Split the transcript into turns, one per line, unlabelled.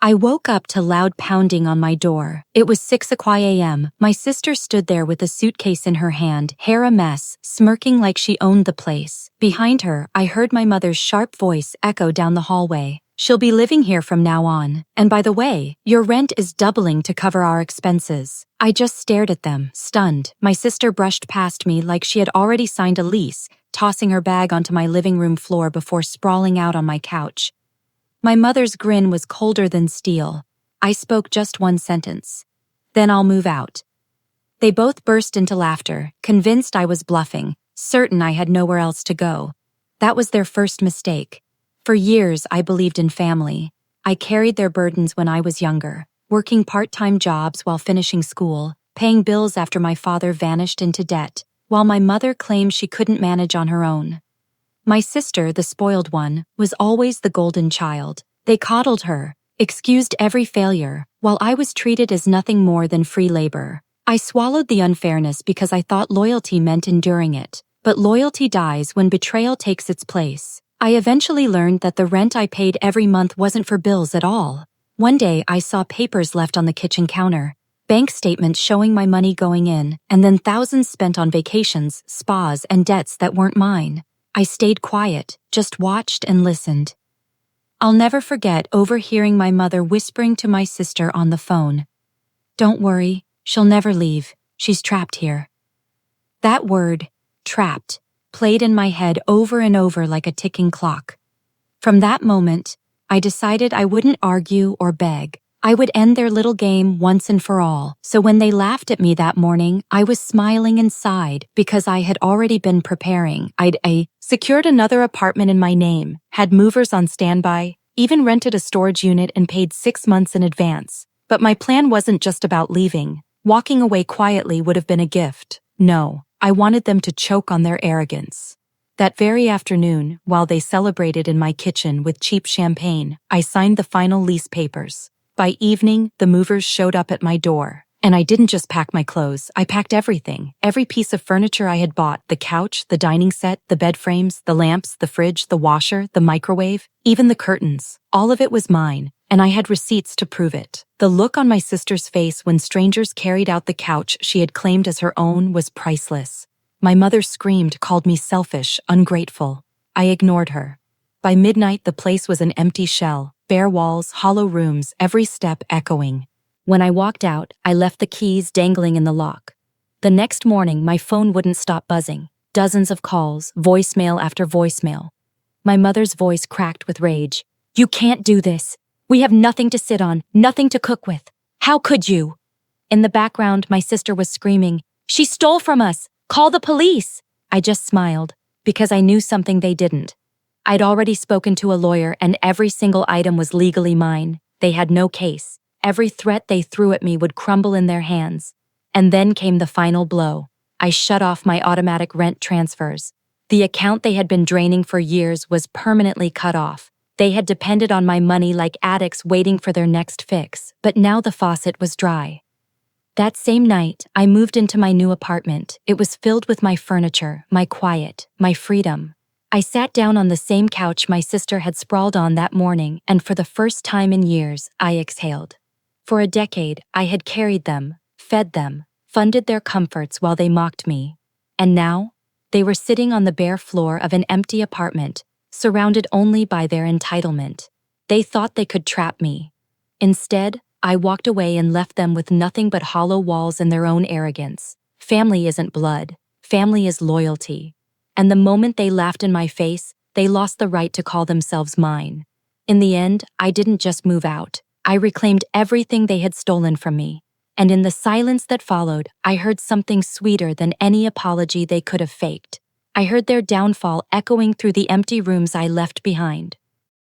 I woke up to loud pounding on my door. It was 6 a.m. My sister stood there with a suitcase in her hand, hair a mess, smirking like she owned the place. Behind her, I heard my mother's sharp voice echo down the hallway. "She'll be living here from now on. And by the way, your rent is doubling to cover our expenses." I just stared at them, stunned. My sister brushed past me like she had already signed a lease, tossing her bag onto my living room floor before sprawling out on my couch. My mother's grin was colder than steel. I spoke just one sentence. "Then I'll move out." They both burst into laughter, convinced I was bluffing, certain I had nowhere else to go. That was their first mistake. For years, I believed in family. I carried their burdens when I was younger, working part-time jobs while finishing school, paying bills after my father vanished into debt, while my mother claimed she couldn't manage on her own. My sister, the spoiled one, was always the golden child. They coddled her, excused every failure, while I was treated as nothing more than free labor. I swallowed the unfairness because I thought loyalty meant enduring it. But loyalty dies when betrayal takes its place. I eventually learned that the rent I paid every month wasn't for bills at all. One day I saw papers left on the kitchen counter, bank statements showing my money going in, and then thousands spent on vacations, spas, and debts that weren't mine. I stayed quiet, just watched and listened. I'll never forget overhearing my mother whispering to my sister on the phone, "Don't worry, she'll never leave. She's trapped here." That word, trapped, played in my head over and over like a ticking clock. From that moment, I decided I wouldn't argue or beg. I would end their little game once and for all. So when they laughed at me that morning, I was smiling inside because I had already been preparing. I'd secured another apartment in my name, had movers on standby, even rented a storage unit and paid 6 months in advance. But my plan wasn't just about leaving. Walking away quietly would have been a gift. No, I wanted them to choke on their arrogance. That very afternoon, while they celebrated in my kitchen with cheap champagne, I signed the final lease papers. By evening, the movers showed up at my door. And I didn't just pack my clothes, I packed everything. Every piece of furniture I had bought, the couch, the dining set, the bed frames, the lamps, the fridge, the washer, the microwave, even the curtains. All of it was mine, and I had receipts to prove it. The look on my sister's face when strangers carried out the couch she had claimed as her own was priceless. My mother screamed, called me selfish, ungrateful. I ignored her. By midnight, the place was an empty shell, bare walls, hollow rooms, every step echoing. When I walked out, I left the keys dangling in the lock. The next morning, my phone wouldn't stop buzzing. Dozens of calls, voicemail after voicemail. My mother's voice cracked with rage. "You can't do this. We have nothing to sit on, nothing to cook with. How could you?" In the background, my sister was screaming, "She stole from us! Call the police!" I just smiled, because I knew something they didn't. I'd already spoken to a lawyer and every single item was legally mine. They had no case. Every threat they threw at me would crumble in their hands. And then came the final blow. I shut off my automatic rent transfers. The account they had been draining for years was permanently cut off. They had depended on my money like addicts waiting for their next fix, but now the faucet was dry. That same night, I moved into my new apartment. It was filled with my furniture, my quiet, my freedom. I sat down on the same couch my sister had sprawled on that morning, and for the first time in years, I exhaled. For a decade, I had carried them, fed them, funded their comforts while they mocked me. And now, they were sitting on the bare floor of an empty apartment, surrounded only by their entitlement. They thought they could trap me. Instead, I walked away and left them with nothing but hollow walls and their own arrogance. Family isn't blood. Family is loyalty. And the moment they laughed in my face, they lost the right to call themselves mine. In the end, I didn't just move out. I reclaimed everything they had stolen from me. And in the silence that followed, I heard something sweeter than any apology they could have faked. I heard their downfall echoing through the empty rooms I left behind.